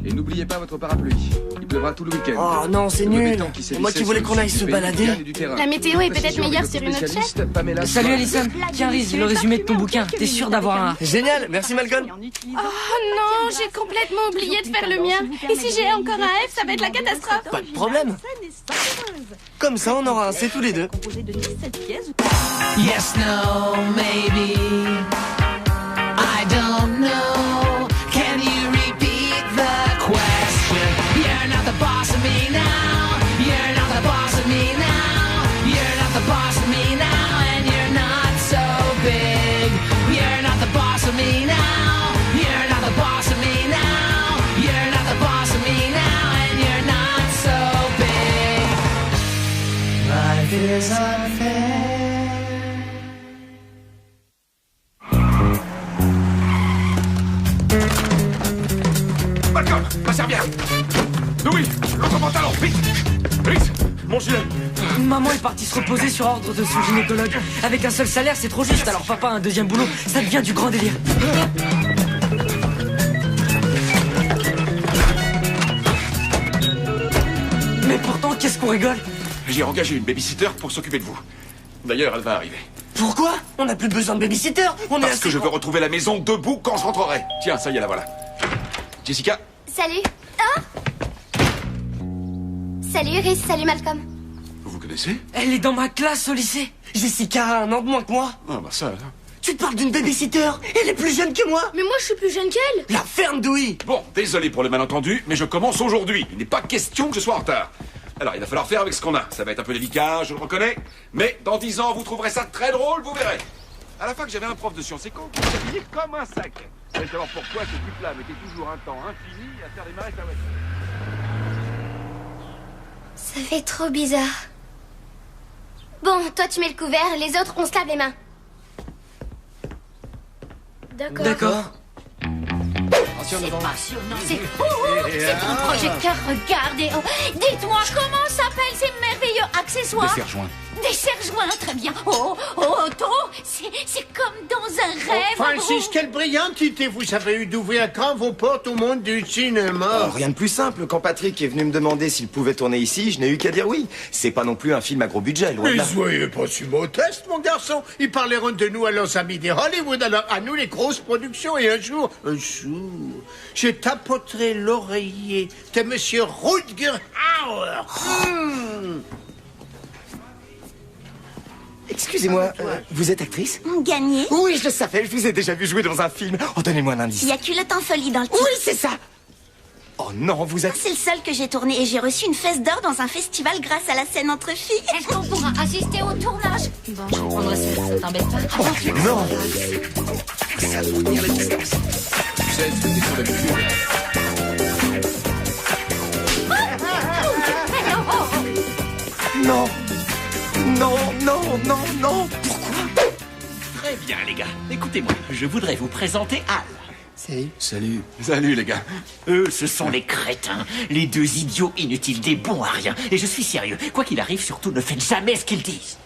Et n'oubliez pas votre parapluie. Il pleuvra tout le week-end. Oh non, c'est nul. C'est moi qui voulais qu'on aille se balader. La météo est peut-être meilleure sur une autre chaîne. Salut Alison. Tiens Liz, le résumé de ton bouquin. T'es sûr d'avoir un... Génial, merci Malcolm. Oh non, j'ai complètement oublié de faire le mien. Et si j'ai encore un F, ça va être la catastrophe. Pas de problème. Comme ça, on aura un C tous les deux. Yes, no, maybe. I don't know. Can you repeat the question? You're not the boss of me now. You're not the boss of me now. You're not the boss of me now. And you're not so big. You're not the boss of me now. You're not the boss of me now. You're not the boss of me now. And you're not so big. Life is unfair. Malcolm, ma serviette. Louis, l'autre pantalon, vite. Vite, mon gilet. Maman est partie se reposer sur ordre de son gynécologue. Avec un seul salaire, c'est trop juste. Alors papa a un deuxième boulot. Ça devient du grand délire. Mais pourtant, qu'est-ce qu'on rigole? J'ai engagé une babysitter pour s'occuper de vous. D'ailleurs, elle va arriver. Pourquoi? On n'a plus besoin de babysitter. On est Parce assez que je veux retrouver la maison debout quand je rentrerai. Tiens, ça y est, la voilà. Jessica? Salut. Ah salut Rhys, salut Malcolm. Vous vous connaissez? Elle est dans ma classe au lycée. Jessica a un an de moins que moi. Ah bah ça... Tu te parles d'une babysitter? Elle est plus jeune que moi. Mais moi je suis plus jeune qu'elle. La ferme d'Ouï. Bon, désolé pour le malentendu, mais je commence aujourd'hui. Il n'est pas question que je sois en retard. Alors, il va falloir faire avec ce qu'on a. Ça va être un peu délicat, je le reconnais. Mais dans 10 ans, vous trouverez ça très drôle, vous verrez. À la fac, j'avais un prof de sciences éco qui s'habillait comme un sac. C'est alors pourquoi ce type-là mettait toujours un temps infini à faire des marais à voiture. Ça fait trop bizarre. Bon, toi tu mets le couvert, les autres on se lave les mains. D'accord. D'accord. C'est passionnant. C'est ton projecteur, regardez. Oh, dites-moi comment s'appellent ces merveilleux accessoires? Des serre-joints. Des serre-joints, très bien. Oh, Otto, c'est comme dans un rêve. Francis, quelle brillante idée vous avez eu d'ouvrir grand vos portes au monde du cinéma. Rien de plus simple. Quand Patrick est venu me demander s'il pouvait tourner ici, je n'ai eu qu'à dire oui. C'est pas non plus un film à gros budget, loin de Mais là. soyez pas si modeste, mon garçon. Ils parleront de nous à leurs amis des Hollywood, alors à nous les grosses productions. Et un jour, je tapoterai l'oreiller de Monsieur Rutger Hauer. Excusez-moi, vous êtes actrice? Gagné. Oui, je le savais, je vous ai déjà vu jouer dans un film. Oh, donnez-moi un indice. Il y a Culotte en folie dans le titre. Oui, c'est ça. Oh non, vous êtes... C'est le seul que j'ai tourné et j'ai reçu une fesse d'or dans un festival grâce à la scène entre filles. Est-ce qu'on pourra assister au tournage? Bon, je reprendrai ça t'embête pas. Oh non. Ça doit tenir la distance. Tu sais, c'est une question d'habitude. Non. Non, non, non, non. Pourquoi? Très bien, les gars. Écoutez-moi, je voudrais vous présenter Al. Salut. Salut. Salut, les gars. Eux, ce sont les crétins. Les deux idiots inutiles, des bons à rien. Et je suis sérieux. Quoi qu'il arrive, surtout, ne faites jamais ce qu'ils disent.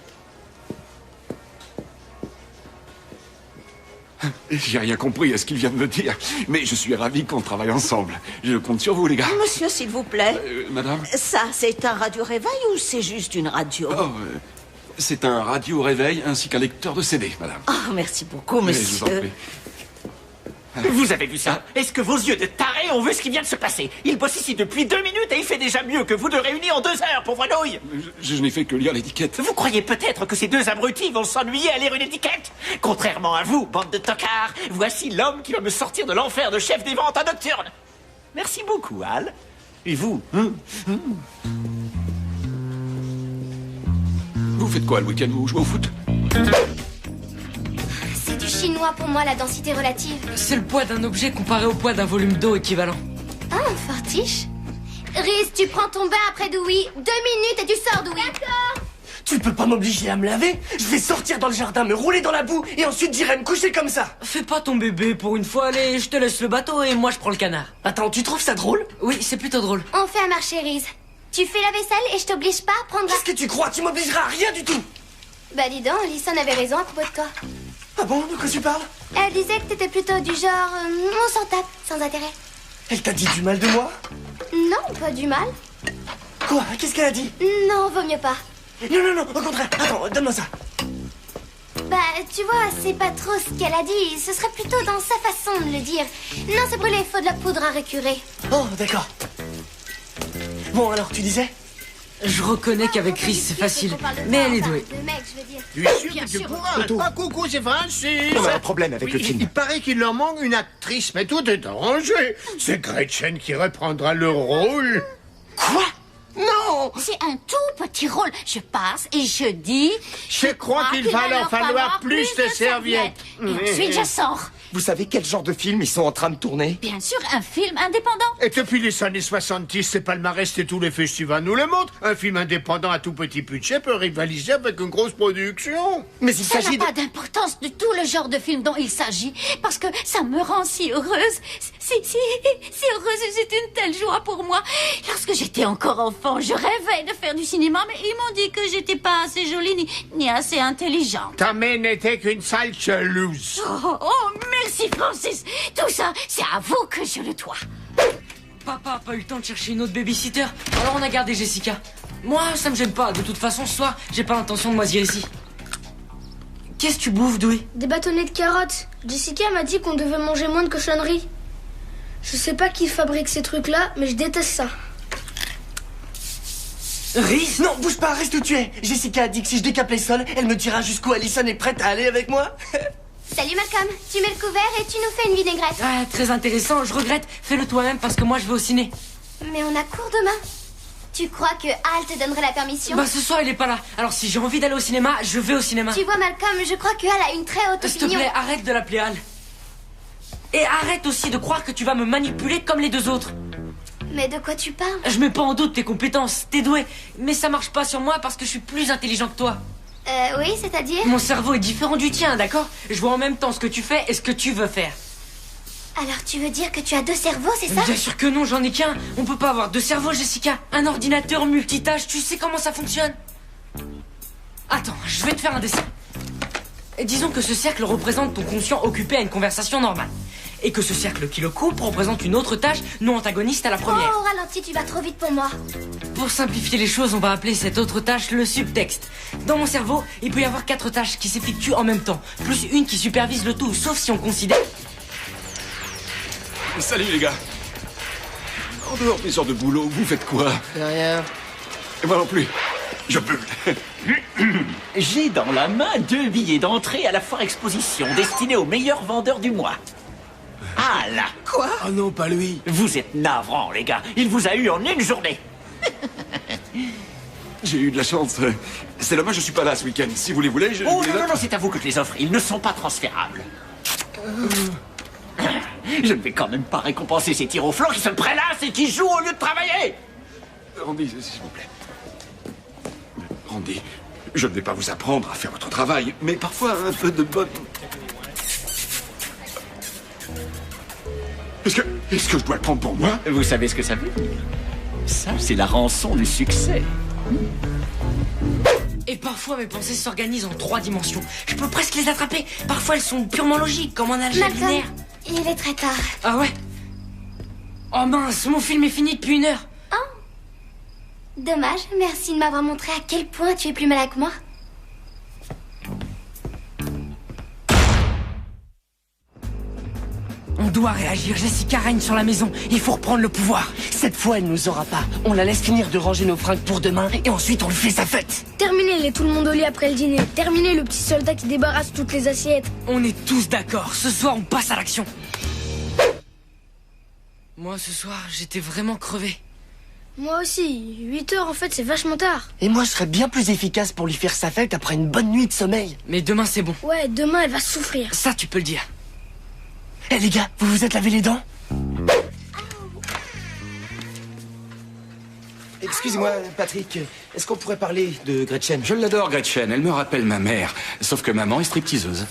J'ai rien compris à ce qu'il vient de me dire. Mais je suis ravi qu'on travaille ensemble. Je compte sur vous, les gars. Monsieur, s'il vous plaît. Madame? Ça, c'est un radio-réveil ou c'est juste une radio? Oh, c'est un radio-réveil ainsi qu'un lecteur de CD, madame. Oh, merci beaucoup, Mais je vous en monsieur. prie. Vous avez vu ça? Est-ce que vos yeux de taré ont vu ce qui vient de se passer? Il bosse ici depuis 2 minutes et il fait déjà mieux que vous deux réunis en 2 heures, pauvre nouille! Je n'ai fait que lire l'étiquette. Vous croyez peut-être que ces deux abrutis vont s'ennuyer à lire une étiquette? Contrairement à vous, bande de tocards, voici l'homme qui va me sortir de l'enfer de chef des ventes à Nocturne. Merci beaucoup, Al. Et vous? Vous faites quoi le week-end? Vous jouez au foot? C'est du chinois pour moi, la densité relative. C'est le poids d'un objet comparé au poids d'un volume d'eau équivalent. Ah, fortiche. Rhys, tu prends ton bain après Dewey. 2 minutes et tu sors, Dewey. D'accord. Tu peux pas m'obliger à me laver? Je vais sortir dans le jardin, me rouler dans la boue et ensuite j'irai me coucher comme ça. Fais pas ton bébé pour une fois, allez, je te laisse le bateau et moi je prends le canard. Attends, tu trouves ça drôle? Oui, c'est plutôt drôle. On fait un marché, Rhys. Tu fais la vaisselle et je t'oblige pas à prendre... Qu'est-ce que tu crois? Tu m'obligeras à rien du tout. Bah dis donc, Alison avait raison à propos de toi. Ah bon? De quoi tu parles? Elle disait que t'étais plutôt du genre... on s'en tape, sans intérêt. Elle t'a dit du mal de moi? Non, pas du mal. Quoi? Qu'est-ce qu'elle a dit? Non, vaut mieux pas. Non, au contraire. Attends, donne-moi ça. Bah, tu vois, c'est pas trop ce qu'elle a dit. Ce serait plutôt dans sa façon de le dire. Non, c'est brûlé, faut de la poudre à récurer. Oh, d'accord. Bon, alors, tu disais? Je reconnais qu'avec Chris, c'est facile. Mais elle est douée. Tu es sûr que tu pourras? Ah, coucou, c'est Francis. On a un problème avec le film. Il paraît qu'il leur manque une actrice, mais tout est arrangé. C'est Gretchen qui reprendra le rôle. Quoi? Non! C'est un tout petit rôle. Je passe et je dis... Je crois qu'il va leur falloir plus de serviettes. Et ensuite, je sors. Vous savez quel genre de film ils sont en train de tourner? Bien sûr, un film indépendant. Et depuis les années 70, c'est palmarès et tous les festivals nous le montrent. Un film indépendant à tout petit budget peut rivaliser avec une grosse production. Mais il Ça s'agit n'a de... pas d'importance du tout le genre de film dont il s'agit, parce que ça me rend si heureuse. Si heureuse, c'est une telle joie pour moi. Lorsque j'étais encore enfant, je rêvais de faire du cinéma, mais ils m'ont dit que j'étais pas assez jolie ni assez intelligente. Ta mère n'était qu'une sale jalouse. Oh, merci Francis. Tout ça, c'est à vous que je le dois. Papa a pas eu le temps de chercher une autre babysitter, alors on a gardé Jessica. Moi, ça me gêne pas. De toute façon, ce soir, j'ai pas l'intention de moisir ici. Qu'est-ce que tu bouffes, Doué? Des bâtonnets de carottes. Jessica m'a dit qu'on devait manger moins de cochonneries. Je sais pas qui fabrique ces trucs-là, mais je déteste ça. Rhys? Non, bouge pas, reste où tu es. Jessica a dit que si je décape les sols, elle me dira jusqu'où Allison est prête à aller avec moi. Salut Malcolm, tu mets le couvert et tu nous fais une vinaigrette. Ah, très intéressant, je regrette. Fais-le toi-même parce que moi, je vais au ciné. Mais on a cours demain. Tu crois que Al te donnerait la permission? Bah, ce soir, il est pas là. Alors, si j'ai envie d'aller au cinéma, je vais au cinéma. Tu vois Malcolm, je crois que Al a une très haute S'il te opinion. plaît, arrête de l'appeler Al. Et arrête aussi de croire que tu vas me manipuler comme les deux autres. Mais de quoi tu parles? Je mets pas en doute tes compétences, t'es doué. Mais ça marche pas sur moi parce que je suis plus intelligent que toi. Oui, c'est-à-dire? Mon cerveau est différent du tien, d'accord? Je vois en même temps ce que tu fais et ce que tu veux faire. Alors tu veux dire que tu as deux cerveaux, c'est ça? Bien sûr que non, j'en ai qu'un. On peut pas avoir deux cerveaux, Jessica. Un ordinateur multitâche, tu sais comment ça fonctionne? Attends, je vais te faire un dessin. Disons que ce cercle représente ton conscient occupé à une conversation normale. Et que ce cercle qui le coupe représente une autre tâche non antagoniste à la première. Oh, ralenti, tu vas trop vite pour moi. Pour simplifier les choses, on va appeler cette autre tâche le subtexte. Dans mon cerveau, il peut y avoir 4 tâches qui s'effectuent en même temps, plus une qui supervise le tout, sauf si on considère... Salut les gars. En dehors des heures de boulot, vous faites quoi? Rien. Et moi non plus. Je peux. J'ai dans la main 2 billets d'entrée à la foire exposition destinés aux meilleurs vendeurs du mois. Ah là! Quoi? Oh non, pas lui. Vous êtes navrants, les gars. Il vous a eu en une journée. J'ai eu de la chance. C'est dommage, je suis pas là ce week-end. Si vous les voulez, je... Oh non, c'est à vous que je les offre. Ils ne sont pas transférables. Je ne vais quand même pas récompenser ces tirs au flanc qui se prélassent et qui jouent au lieu de travailler. Randy, s'il vous plaît. Randy, je ne vais pas vous apprendre à faire votre travail, mais parfois un peu de bonne... Est-ce que je dois le prendre pour moi? Vous savez ce que ça veut dire? Ça, c'est la rançon du succès. Et parfois, mes pensées s'organisent en 3 dimensions. Je peux presque les attraper. Parfois, elles sont purement logiques, comme en algèbre Malcolm, linéaire. il est très tard. Ah ouais? Oh mince, mon film est fini depuis 1 heure. Oh, dommage. Merci de m'avoir montré à quel point tu es plus malin que moi. On doit réagir, Jessica règne sur la maison. Il faut reprendre le pouvoir. Cette fois, elle nous aura pas. On la laisse finir de ranger nos fringues pour demain et ensuite on lui fait sa fête. Terminez les tout le monde au lit après le dîner. Terminez le petit soldat qui débarrasse toutes les assiettes. On est tous d'accord. Ce soir, on passe à l'action. Moi, ce soir, j'étais vraiment crevé. Moi aussi. 8 heures, en fait, c'est vachement tard. Et moi, je serais bien plus efficace pour lui faire sa fête après une bonne nuit de sommeil. Mais demain, c'est bon. Ouais, demain, elle va souffrir. Ça, tu peux le dire. Eh les gars, vous vous êtes lavé les dents? Excusez-moi, Patrick, est-ce qu'on pourrait parler de Gretchen? Je l'adore, Gretchen. Elle me rappelle ma mère. Sauf que maman est stripteaseuse.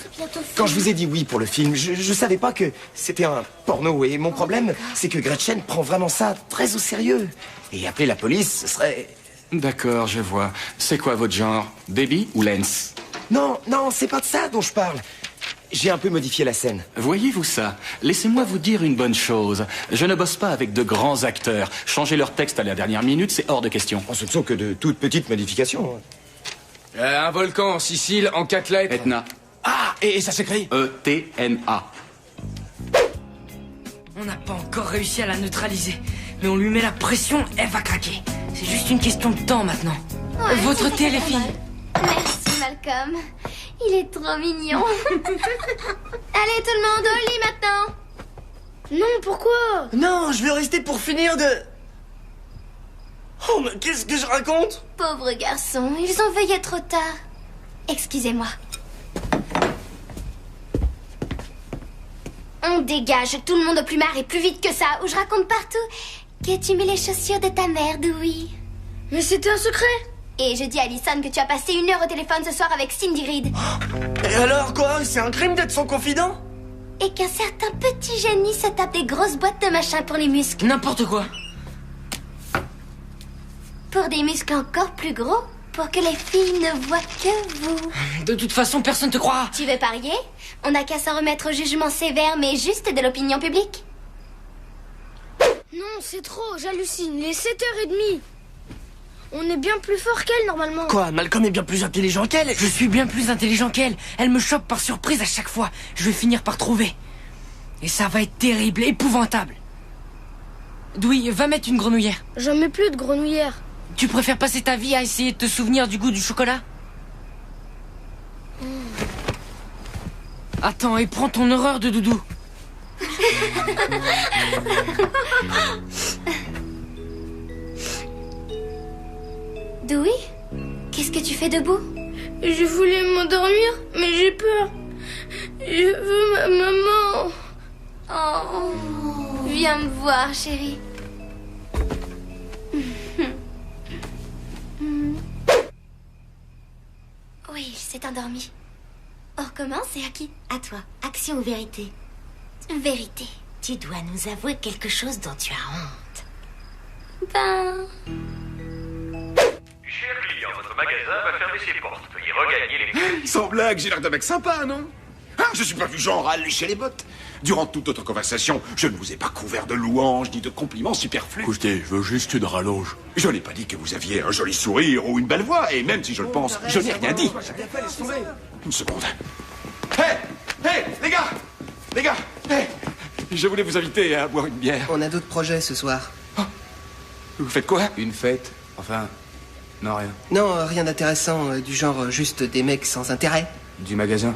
Quand je vous ai dit oui pour le film, je savais pas que c'était un porno. Et mon problème, c'est que Gretchen prend vraiment ça très au sérieux. Et appeler la police, ce serait... D'accord, je vois. C'est quoi votre genre? Baby ou Lance? Non, c'est pas de ça dont je parle. j'ai un peu modifié la scène. Voyez-vous ça? Laissez-moi vous dire une bonne chose. Je ne bosse pas avec de grands acteurs. Changer leur texte à la dernière minute, c'est hors de question. Ce ne sont que de toutes petites modifications. Un volcan en Sicile en 4 lettres. Etna. Ah, et ça s'écrit E-T-N-A. On n'a pas encore réussi à la neutraliser. Mais on lui met la pression, elle va craquer. C'est juste une question de temps maintenant. Ouais, Votre c'est thé, les pas filles. mal. Merci, Malcolm. Il est trop mignon. Allez, tout le monde au lit maintenant. Non, pourquoi? Non, je veux rester pour finir de... Oh, mais qu'est-ce que je raconte? Pauvre garçon, ils ont veillé trop tard. Excusez-moi. On dégage tout le monde au plumard et plus vite que ça, où je raconte partout que tu mets les chaussures de ta mère, Dewey. Mais c'était un secret. Et je dis à Allison que tu as passé 1 heure au téléphone ce soir avec Cindy Reed. Et alors quoi? C'est un crime d'être son confident? Et qu'un certain petit génie se tape des grosses boîtes de machin pour les muscles. N'importe quoi. Pour des muscles encore plus gros, pour que les filles ne voient que vous. De toute façon, personne te croira. Tu veux parier? On n'a qu'à s'en remettre au jugement sévère mais juste de l'opinion publique. Non, c'est trop, j'hallucine. Il est 7h30. On est bien plus fort qu'elle, normalement. Quoi, Malcolm est bien plus intelligent qu'elle? Je suis bien plus intelligent qu'elle. Elle me chope par surprise à chaque fois. Je vais finir par trouver. Et ça va être terrible, épouvantable. Dewey, va mettre une grenouillère. J'en mets plus de grenouillère. Tu préfères passer ta vie à essayer de te souvenir du goût du chocolat? Attends, et prends ton horreur de doudou. Dewey? Qu'est-ce que tu fais debout? Je voulais m'endormir, mais j'ai peur. Je veux ma maman. Oh, viens me voir, chérie. Oui, il s'est endormi. On recommence et à qui? À toi, action ou vérité? Vérité. Tu dois nous avouer quelque chose dont tu as honte. Ben... Cher client, votre magasin va fermer ses portes. Veuillez regagner les... Sans blague, j'ai l'air d'un mec sympa, non? Ah, je suis pas du genre à lécher les bottes. Durant toute notre conversation, je ne vous ai pas couvert de louanges ni de compliments superflus. Écoutez, je veux juste une rallonge. Je n'ai pas dit que vous aviez un joli sourire ou une belle voix, et même si je le pense, je n'ai rien dit. Une seconde. Hé, les gars! Les gars! Hé! Je voulais vous inviter à boire une bière. On a d'autres projets ce soir. Oh. Vous faites quoi? Une fête. Enfin, non, rien. Non, rien d'intéressant, du genre juste des mecs sans intérêt. Du magasin.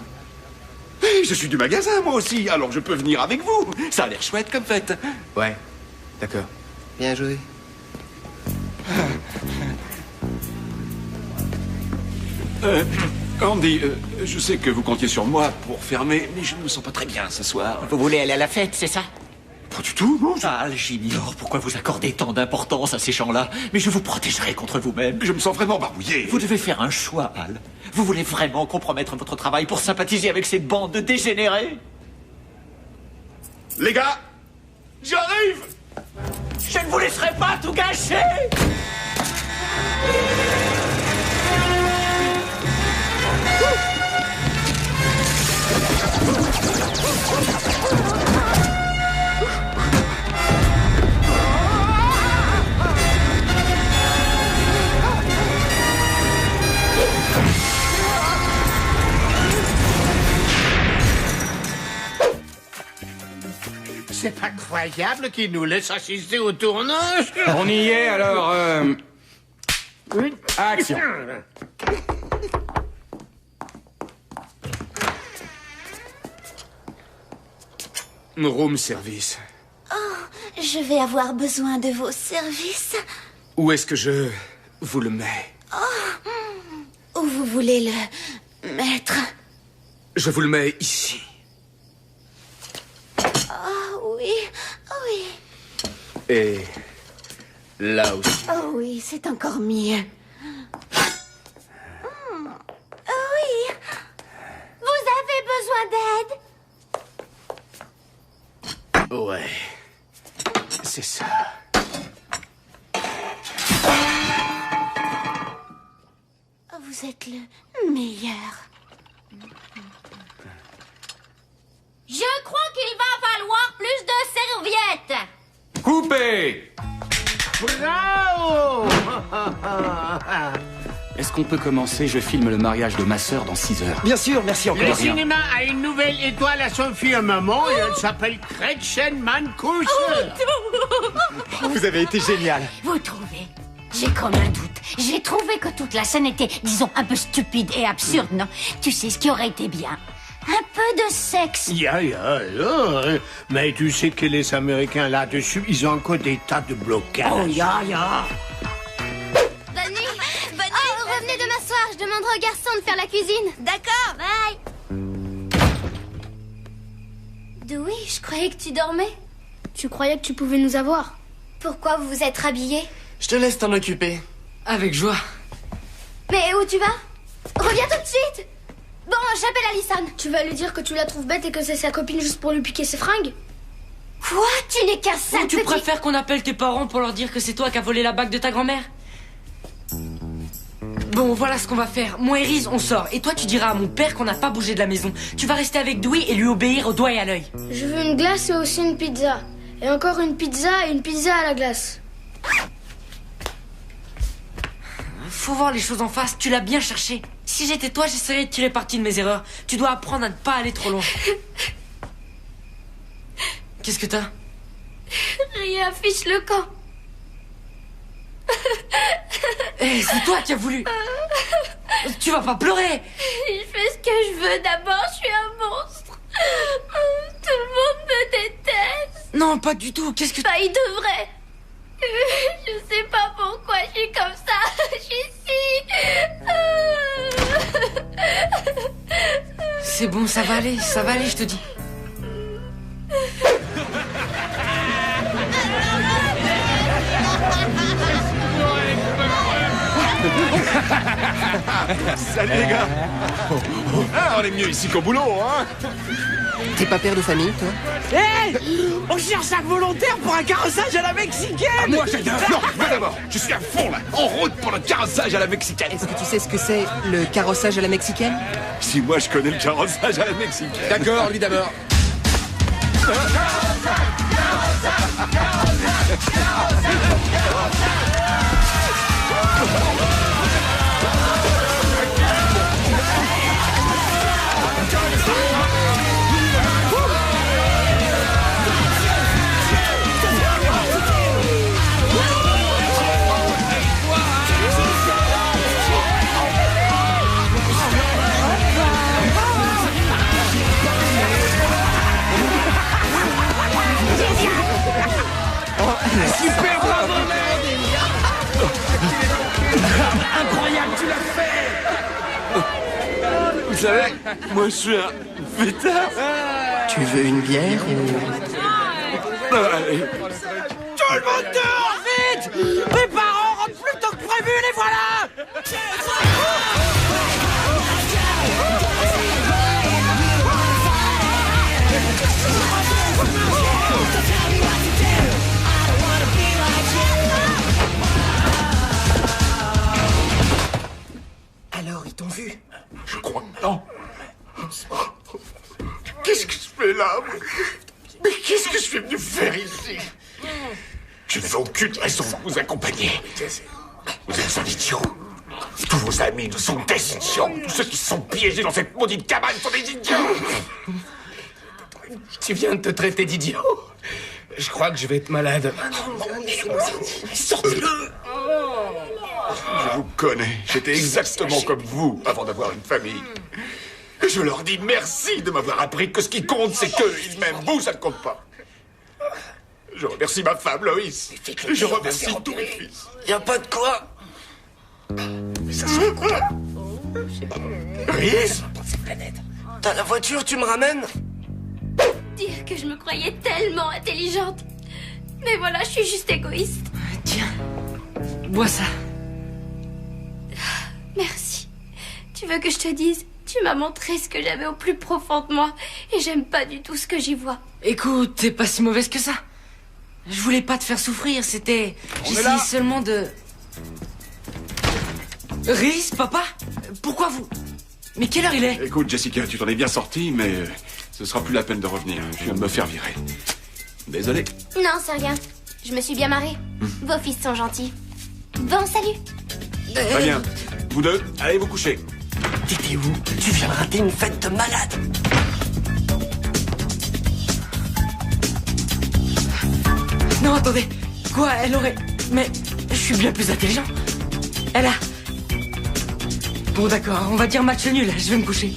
Hey, je suis du magasin, moi aussi, alors je peux venir avec vous. Ça a l'air chouette comme fête. Ouais, d'accord. Bien joué. Andy, je sais que vous comptiez sur moi pour fermer, mais je ne me sens pas très bien ce soir. Vous voulez aller à la fête, c'est ça? Pas du tout, non. Ah, j'ignore pourquoi vous accordez tant d'importance à ces gens-là, mais je vous protégerai contre vous-même. Je me sens vraiment barbouillé. Vous devez faire un choix, Al. Vous voulez vraiment compromettre votre travail pour sympathiser avec cette bande de dégénérés? Les gars, j'arrive! Je ne vous laisserai pas tout gâcher! C'est incroyable qu'il nous laisse assister au tournage. On y est, alors... Action. Room service. Oh, je vais avoir besoin de vos services. Où est-ce que je vous le mets? Où vous voulez le mettre? Je vous le mets ici. Oh oui, oui. Et là aussi. Oh oui, c'est encore mieux. Oui. Vous avez besoin d'aide? Ouais. C'est ça. Vous êtes le meilleur. Je crois qu'il va falloir plus de serviettes. Coupé! Bravo! Est-ce qu'on peut commencer? Je filme le mariage de ma sœur dans 6 heures. Bien sûr, merci encore. Le rien. cinéma a une nouvelle étoile à son firmament et elle s'appelle Gretchen Mankus. Vous avez été génial. Vous trouvez? J'ai comme un doute. J'ai trouvé que toute la scène était, disons, un peu stupide et absurde, non? Tu sais ce qui aurait été bien? Un peu de sexe. Mais tu sais que les Américains là-dessus, ils ont encore des tas de blocages. Oh, ya. Bonne nuit. Oh, revenez demain soir. Je demanderai aux garçons de faire la cuisine. D'accord. Bye. Dewey, je croyais que tu dormais. Tu croyais que tu pouvais nous avoir? Pourquoi vous vous êtes rhabillés? Je te laisse t'en occuper. Avec joie. Mais où tu vas? Reviens tout de suite. Bon, j'appelle Alison. Tu vas lui dire que tu la trouves bête et que c'est sa copine juste pour lui piquer ses fringues? Quoi? Tu n'es qu'un sale Ou tu petit... préfères qu'on appelle tes parents pour leur dire que c'est toi qui as volé la bague de ta grand-mère? Bon, voilà ce qu'on va faire. Moi et Riz, on sort. Et toi, tu diras à mon père qu'on n'a pas bougé de la maison. Tu vas rester avec Dewey et lui obéir au doigt et à l'œil. Je veux une glace et aussi une pizza. Et encore une pizza et une pizza à la glace. Faut voir les choses en face, tu l'as bien cherché. Si j'étais toi, j'essaierais de tirer parti de mes erreurs. Tu dois apprendre à ne pas aller trop loin. Qu'est-ce que t'as? Rien, fiche le camp. Eh, c'est toi qui as voulu. Tu vas pas pleurer. Je fais ce que je veux d'abord, je suis un monstre. Tout le monde me déteste. Non, pas du tout, qu'est-ce que... Bah, il devrait. Je sais pas pourquoi je suis comme ça. Je suis si... C'est bon, ça va aller, je te dis. Salut les gars. Ah, on est mieux ici qu'au boulot, hein. T'es pas père de famille, toi? Hé, on cherche un volontaire pour un carrossage à la mexicaine. Moi, j'ai non, moi d'abord. Je suis à fond, là, en route pour le carrossage à la mexicaine. Est-ce que tu sais ce que c'est, le carrossage à la mexicaine? Si moi, je connais le carrossage à la mexicaine. D'accord, lui d'abord. Super, bravo, mec. Incroyable, tu l'as fait. Vous savez, moi, je suis un fêtard. Tu veux une bière ou... Allez. Tout le monde dehors, vite. Mes parents rentrent plus tôt que prévu, les voilà. Alors, ils t'ont vu? Je crois que non. Qu'est-ce que je fais là? Mais qu'est-ce que je suis venu faire ici? Je n'avais aucune raison de vous accompagner. Vous êtes un idiot. Tous vos amis, nous sont des idiots. Tous ceux qui se sont piégés dans cette maudite cabane sont des idiots. Tu viens de te traiter d'idiot. Je crois que je vais être malade. Sortez-le. Je vous connais. J'étais exactement comme vous avant d'avoir une famille. Et je leur dis merci de m'avoir appris que ce qui compte, c'est qu'eux, ils m'aiment. Vous, ça ne compte pas. Je remercie ma femme, Loïs. Et je remercie tous mes fils. Y a pas de quoi. Mais ça sent quoi? Loïs? T'as la voiture, tu me ramènes? Dire que je me croyais tellement intelligente. Mais voilà, je suis juste égoïste. Tiens, bois ça. Merci. Tu veux que je te dise? Tu m'as montré ce que j'avais au plus profond de moi. Et j'aime pas du tout ce que j'y vois. Écoute, t'es pas si mauvaise que ça. Je voulais pas te faire souffrir, c'était... J'essayais seulement de... Riz, papa? Pourquoi vous... Mais quelle heure il est? Écoute, Jessica, tu t'en es bien sortie, mais Ce sera plus la peine de revenir. Je viens de me faire virer. Désolé. Non, c'est rien. Je me suis bien marrée. Vos fils sont gentils. Bon, salut. Très bien. Vous deux, allez vous coucher. T'étais où? Tu viens de rater une fête de malade. Non, attendez. Quoi, elle aurait... Mais je suis bien plus intelligent. Elle a... Bon, d'accord, on va dire match nul. Je vais me coucher.